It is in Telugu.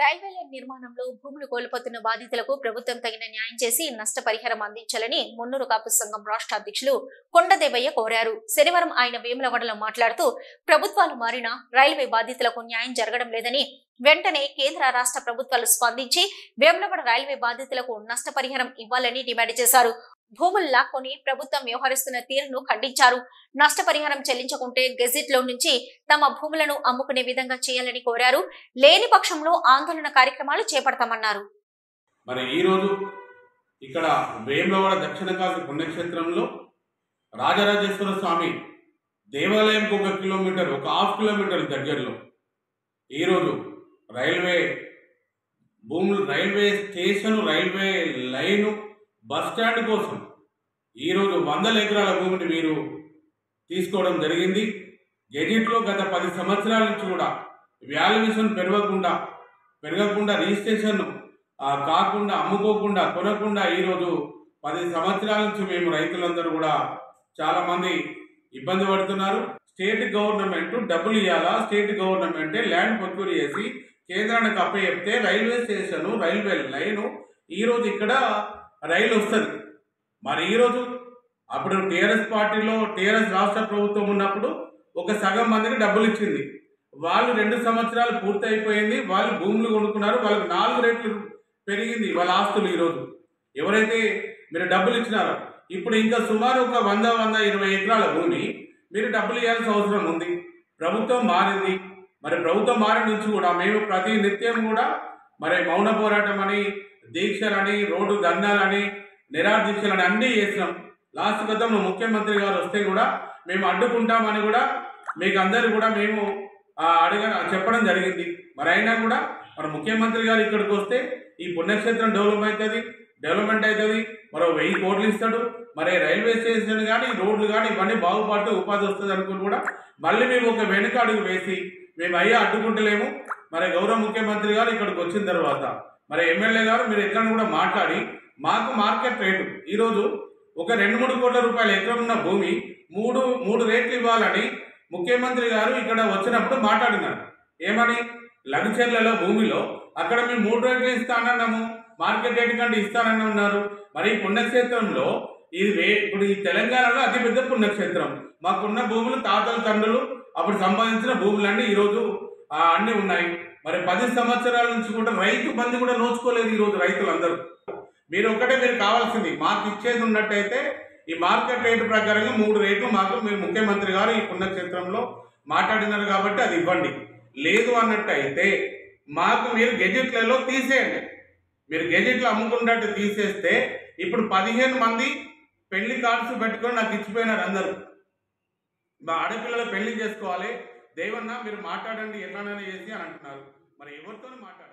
రైల్వే లైన్ నిర్మాణంలో భూములు కోల్పోతున్న బాధితులకు ప్రభుత్వం తగిన న్యాయం చేసి నష్టపరిహారం అందించాలని మున్నూరు కాపు సంఘం రాష్ట్ర అధ్యక్షులు కొండదేవయ్య కోరారు. శనివారం ఆయన వేములవాడలో మాట్లాడుతూ ప్రభుత్వాలు మారినా రైల్వే బాధితులకు న్యాయం జరగడం లేదని, వెంటనే కేంద్ర రాష్ట్ర ప్రభుత్వాలు స్పందించి వేములవాడ రైల్వే బాధితులకు నష్టపరిహారం ఇవ్వాలని డిమాండ్ చేశారు. భూములు లాక్కొని ప్రభుత్వం వ్యవహరిస్తున్న తీరును ఖండించారు. నష్టపరిహారం చెల్లించకుంటే గెజిట్ లో నుంచి తమ భూములను అమ్ముకునే విధంగా చేయాలని కోరారు. లేని పక్షంలో ఆందోళన కార్యక్రమాలు చేపడతామన్నారు. మరి ఈ రోజు ఇక్కడ వేములవాడ దక్షిణ కాశీ పుణ్యక్షేత్రంలో రాజరాజేశ్వర స్వామి దేవాలయంకు 1 కిలోమీటర్, 1.5 కిలోమీటర్ దగ్గరలో ఈరోజు రైల్వే భూములు, railway station, railway line, bus stand కోసం ఈరోజు 100 ఎకరాల భూమిని మీరు తీసుకోవడం జరిగింది. గెజిట్లో గత 10 సంవత్సరాల నుంచి కూడా వాల్యుయేషన్ పెరగకుండా రిజిస్ట్రేషన్ కాకుండా, అమ్ముకోకుండా, కొనకుండా ఈరోజు 10 సంవత్సరాల నుంచి మేము రైతులందరూ కూడా చాలామంది ఇబ్బంది పడుతున్నారు. స్టేట్ గవర్నమెంట్ డబ్బులు ఇవ్వాలా, స్టేట్ గవర్నమెంటే ల్యాండ్ ప్రొక్యూర్ చేసి కేంద్రానికి అప్పచెప్తే రైల్వే స్టేషను, రైల్వే లైను ఈరోజు ఇక్కడ రైలు వస్తుంది. మరి ఈరోజు అప్పుడు టీఆర్ఎస్ రాష్ట్ర ప్రభుత్వం ఉన్నప్పుడు ఒక సగం మందికి డబ్బులు ఇచ్చింది. వాళ్ళు 2 సంవత్సరాలు పూర్తి అయిపోయింది. వాళ్ళు భూములు కొనుక్కున్నారు. వాళ్ళకి 4 రెట్లు పెరిగింది వాళ్ళ ఆస్తులు. ఈరోజు ఎవరైతే మీరు డబ్బులు ఇచ్చినారో ఇప్పుడు ఇంకా సుమారు ఒక 100-120 ఎకరాల భూమి మీరు డబ్బులు ఇవ్వాల్సిన అవసరం ఉంది. ప్రభుత్వం మారింది. మరి ప్రభుత్వం మారిన నుంచి కూడా మేము ప్రతి నిత్యం కూడా మరి మౌన పోరాటం అని, దీక్షలని, రోడ్డు ధర్నాలని, నిరాదీక్షలని అన్నీ చేసినాం. లాస్ట్ గతంలో ముఖ్యమంత్రి గారు వస్తే కూడా మేము అడ్డుకుంటామని కూడా మీకు అందరూ కూడా మేము చెప్పడం జరిగింది. మరి అయినా కూడా మన ముఖ్యమంత్రి గారు ఇక్కడికి వస్తే ఈ పుణ్యక్షేత్రం డెవలప్మెంట్ అవుతుంది, మరో 1000 కోట్లు ఇస్తాడు. మరి రైల్వే స్టేషన్ కానీ, రోడ్లు కానీ ఇవన్నీ బాగుపడితే ఉపాధి వస్తుంది అనుకుని కూడా మళ్ళీ మేము ఒక వెనుక అడుగు వేసి మేము అడ్డుకుంటలేము. మరి గౌరవ ముఖ్యమంత్రి గారు ఇక్కడికి వచ్చిన తర్వాత మరి ఎమ్మెల్యే గారు మీరు ఎక్కడ కూడా మాట్లాడి మాకు మార్కెట్ రేటు ఈరోజు ఒక 2-3 కోట్ల రూపాయల ఎకరం ఉన్న భూమి 3 రేట్లు ఇవ్వాలని ముఖ్యమంత్రి గారు ఇక్కడ వచ్చినప్పుడు మాట్లాడినారు. ఏమని? లగచర్లలో భూమిలో అక్కడ మేము 3 రేట్లు ఇస్తానన్నాము, మార్కెట్ రేటు కంటే ఇస్తానని ఉన్నారు. మరి ఈ పుణ్యక్షేత్రంలో ఇప్పుడు ఈ తెలంగాణలో అతిపెద్ద పుణ్యక్షేత్రం. మాకున్న భూములు తాతల తండ్రులు అప్పుడు సంపాదించిన భూములన్నీ ఈరోజు అన్నీ ఉన్నాయి. మరి 10 సంవత్సరాల నుంచి కూడా రైతు బంధు కూడా నోచుకోలేదు. ఈరోజు రైతులందరూ మీరు కావాల్సింది మాకు ఇచ్చేది ఉన్నట్టయితే ఈ మార్కెట్ రేటు ప్రకారంగా 3 రేట్లు మాకు మీరు ముఖ్యమంత్రి గారు ఈ పుణ్యక్షేత్రంలో మాట్లాడినారు కాబట్టి అది ఇవ్వండి. లేదు అన్నట్టయితే మాకు మీరు గెజిట్లలో తీసేయండి. మీరు గెజిట్లో అమ్ముకున్నట్టు తీసేస్తే ఇప్పుడు 15 మంది పెళ్లి కార్డ్స్ పెట్టుకొని నాకు ఇచ్చిపోయినారు. అందరూ మా ఆడపిల్లలు పెళ్లి చేసుకోవాలి, దేవన్న మీరు మాట్లాడండి ఎట్లానైనా చేసి అని అంటున్నారు. మరి ఎవరితో మాట్లాడాలి?